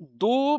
2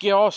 chaos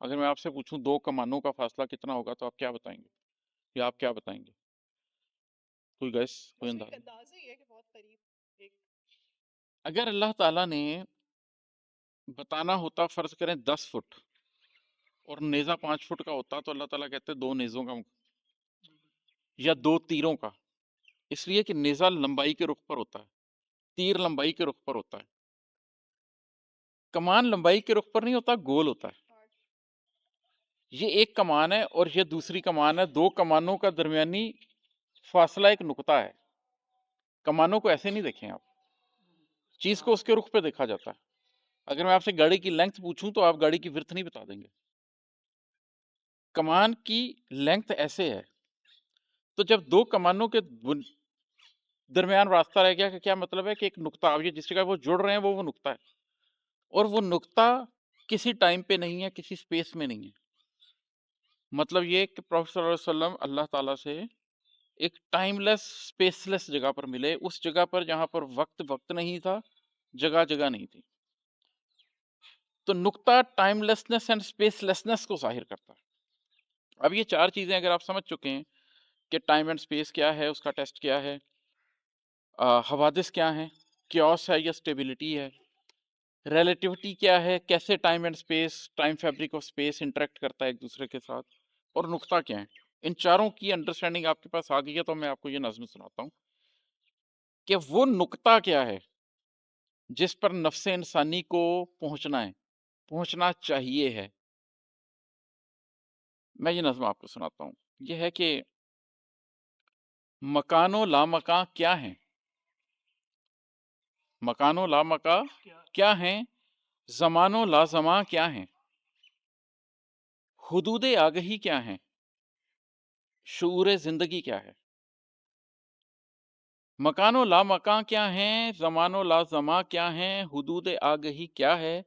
اگر میں آپ سے پوچھوں دو کمانوں کا فاصلہ کتنا ہوگا تو آپ کیا بتائیں گے، یا آپ کیا بتائیں گے؟ کوئی گیس، کوئی بس ایک اندازہ؟ اندازہ ہی ہے کہ بہت قریب ایک اگر اللہ تعالیٰ نے بتانا ہوتا فرض کریں 10 فٹ اور نیزہ 5 فٹ کا ہوتا تو اللہ تعالیٰ کہتے دو نیزوں کا یا دو تیروں کا، اس لیے کہ نیزہ لمبائی کے رخ پر ہوتا ہے، تیر لمبائی کے رخ پر ہوتا ہے، کمان لمبائی کے رخ پر نہیں ہوتا، گول ہوتا ہے۔ آرٹ یہ ایک کمان ہے اور یہ دوسری کمان ہے، دو کمانوں کا درمیانی فاصلہ ایک نقطہ ہے۔ کمانوں کو ایسے نہیں دیکھیں آپ، چیز کو اس کے رخ پہ دیکھا جاتا ہے۔ اگر میں آپ سے گاڑی کی لینتھ پوچھوں تو آپ گاڑی کی ورتھ نہیں بتا دیں گے، کمان کی لینتھ ایسے ہے۔ تو جب دو کمانوں کے درمیان راستہ رہ گیا کہ کیا مطلب ہے کہ ایک نقطہ، اب یہ جس جگہ وہ جڑ رہے ہیں وہ نقطہ ہے، اور وہ نقطہ کسی ٹائم پہ نہیں ہے، کسی سپیس میں نہیں ہے۔ مطلب یہ کہ پروفیٹ صلی اللہ علیہ وسلم اللہ تعالیٰ سے ایک ٹائم لیس سپیس لیس جگہ پر ملے، اس جگہ پر جہاں پر وقت نہیں تھا، جگہ نہیں تھی۔ تو نقطہ time lessons and space lessons کو ظاہر کرتا ہے۔ اب یہ چار چیزیں اگر آپ سمجھ چکے ہیں کہ ٹائم اینڈ سپیس کیا ہے، اس کا ٹیسٹ کیا ہے، حوادث کیا ہیں، کیوس ہے یا اسٹیبلٹی ہے، ریلیٹیوٹی کیا ہے، کیسے time and space, time fabric of space interact کرتا ہے ایک دوسرے کے ساتھ، اور نقطہ کیا ہے، ان چاروں کی انڈرسٹینڈنگ آپ کے پاس آ گئی ہے تو میں آپ کو یہ نظم سناتا ہوں کہ وہ نقطہ کیا ہے جس پر نفس انسانی کو پہنچنا چاہیے ہے۔ میں یہ نظم آپ کو سناتا ہوں، یہ ہے کہ مکان و لامکاں کیا ہیں، مکان و لامکاں کیا ہیں، زمان و لازماں کیا ہیں، حدود آگہی کیا ہیں، شعور زندگی کیا ہے۔ مکان و لامکاں کیا ہیں، زمان و لازماں کیا ہیں، حدود آگہی کیا ہے،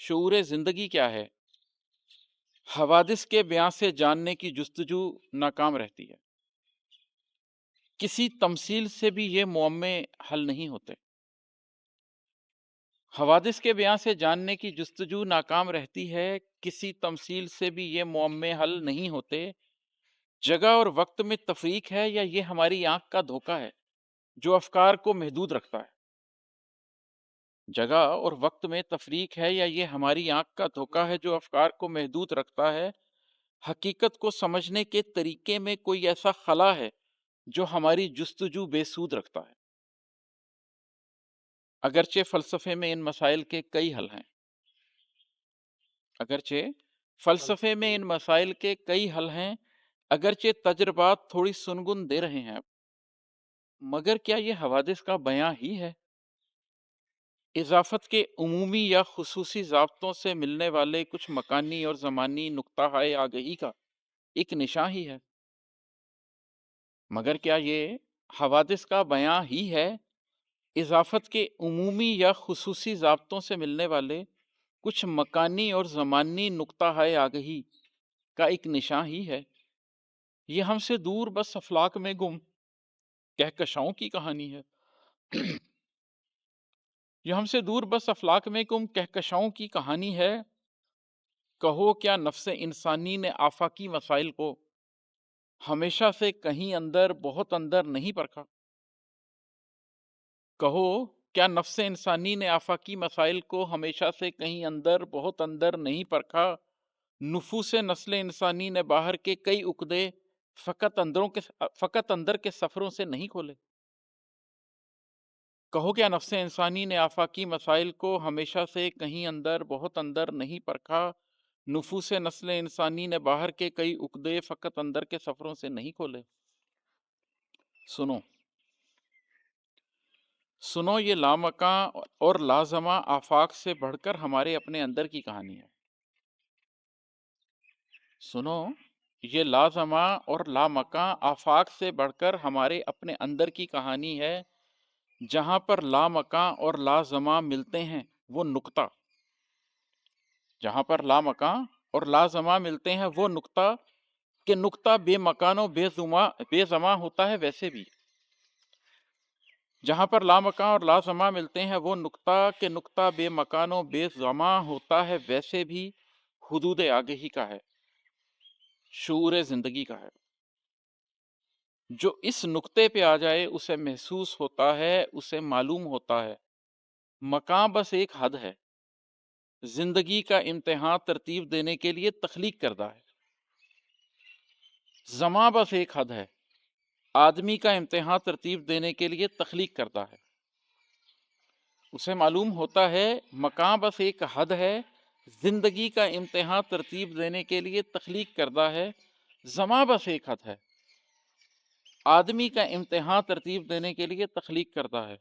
شعور زندگی کیا ہے، حوادث کے بیان سے جاننے کی جستجو ناکام رہتی ہے، کسی تمثیل سے بھی یہ معمے حل نہیں ہوتے، حوادث کے بیان سے جاننے کی جستجو ناکام رہتی ہے، کسی تمثیل سے بھی یہ معمے حل نہیں ہوتے، جگہ اور وقت میں تفریق ہے یا یہ ہماری آنکھ کا دھوکہ ہے جو افکار کو محدود رکھتا ہے، جگہ اور وقت میں تفریق ہے یا یہ ہماری آنکھ کا دھوکہ ہے جو افکار کو محدود رکھتا ہے، حقیقت کو سمجھنے کے طریقے میں کوئی ایسا خلا ہے جو ہماری جستجو بے سود رکھتا ہے۔ اگرچہ فلسفے میں ان مسائل کے کئی حل ہیں، اگرچہ فلسفے میں ان مسائل کے کئی حل ہیں، اگرچہ تجربات تھوڑی سنگن دے رہے ہیں، مگر کیا یہ حوادث کا بیاں ہی ہے؟ اضافت کے عمومی یا خصوصی ضابطوں سے ملنے والے کچھ مکانی اور زمانی نقطہ آگہی کا ایک نشاں ہی ہے، مگر کیا یہ حوادث کا بیاں ہی ہے؟ اضافت کے عمومی یا خصوصی ضابطوں سے ملنے والے کچھ مکانی اور زمانی نقطہ آگہی کا ایک نشاں ہی ہے، یہ ہم سے دور بس افلاک میں گم کہکشاؤں کی کہانی ہے، یہ ہم سے دور بس افلاک میں گم کہکشاؤں کی کہانی ہے، کہو کیا نفس انسانی نے آفاقی مسائل کو ہمیشہ سے کہیں اندر بہت اندر نہیں پرکھا، کہو کیا نفس انسانی نے آفاقی مسائل کو ہمیشہ سے کہیں اندر بہت اندر نہیں پرکھا، نفوس نسل انسانی نے باہر کے کئی عقدے فقط اندر کے سفروں سے نہیں کھولے، کہو کیا نفس انسانی نے آفاقی مسائل کو ہمیشہ سے کہیں اندر بہت اندر نہیں پرکھا، نفوس نسل انسانی نے باہر کے کئی عقدے فقط اندر کے سفروں سے نہیں کھولے۔ سنو یہ لامکاں اور لازمہ آفاق سے بڑھ کر ہمارے اپنے اندر کی کہانی ہے، سنو یہ لازمہ اور لامکاں آفاق سے بڑھ کر ہمارے اپنے اندر کی کہانی ہے، جہاں پر لامکاں اور لازمہ ملتے ہیں وہ نقطہ، جہاں پر لامکاں اور لازمہ ملتے ہیں وہ نقطہ، کہ نقطہ بے مکان و بے زماں ہوتا ہے ویسے بھی، جہاں پر لامکاں اور لازمہ ملتے ہیں وہ نقطہ، کہ نقطہ بے مکان و بے زماں ہوتا ہے ویسے بھی، حدود آگہی کا ہے، شعور زندگی کا ہے۔ جو اس نقطے پہ آ جائے اسے محسوس ہوتا ہے، اسے معلوم ہوتا ہے مقام بس ایک حد ہے، زندگی کا امتحان ترتیب دینے کے لیے تخلیق کردہ ہے۔ زماں بس ایک حد ہے، آدمی کا امتحان ترتیب دینے کے لیے تخلیق کرتا ہے۔ اسے معلوم ہوتا ہے مقام بس ایک حد ہے، زندگی کا امتحان ترتیب دینے کے لیے تخلیق کردہ ہے۔ زماں بس ایک حد ہے، آدمی کا امتحان ترتیب دینے کے لیے تخلیق کرتا ہے۔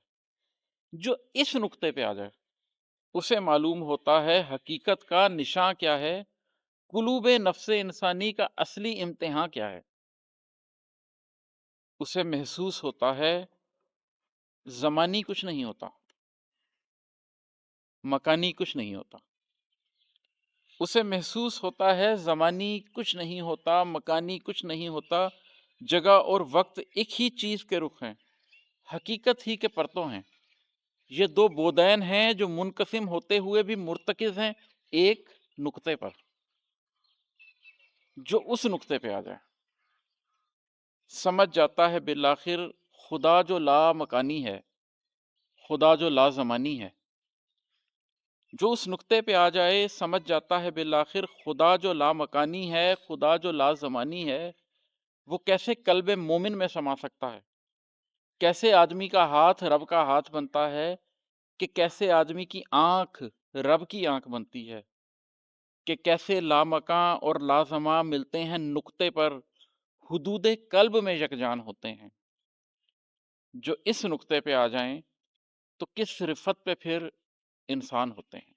جو اس نقطے پہ آ جائے اسے معلوم ہوتا ہے حقیقت کا نشاں کیا ہے، قلوب نفس انسانی کا اصلی امتحان کیا ہے۔ اسے محسوس ہوتا ہے زمانی کچھ نہیں ہوتا، مکانی کچھ نہیں ہوتا۔ اسے محسوس ہوتا ہے زمانی کچھ نہیں ہوتا، مکانی کچھ نہیں ہوتا، جگہ اور وقت ایک ہی چیز کے رخ ہیں، حقیقت ہی کے پرتوں ہیں۔ یہ دو بودین ہیں جو منقسم ہوتے ہوئے بھی مرتکز ہیں ایک نقطے پر۔ جو اس نقطے پہ آ جائے سمجھ جاتا ہے بالآخر خدا جو لا مکانی ہے، خدا جو لا زمانی ہے۔ جو اس نقطے پہ آ جائے سمجھ جاتا ہے بالآخر خدا جو لا مکانی ہے، خدا جو لا زمانی ہے، وہ کیسے قلب مومن میں سما سکتا ہے، کیسے آدمی کا ہاتھ رب کا ہاتھ بنتا ہے، کہ کیسے آدمی کی آنکھ رب کی آنکھ بنتی ہے، کہ کیسے لامکاں اور لازماں ملتے ہیں نقطے پر، حدود قلب میں یکجان ہوتے ہیں۔ جو اس نقطے پہ آ جائیں تو کس رفت پہ پھر انسان ہوتے ہیں۔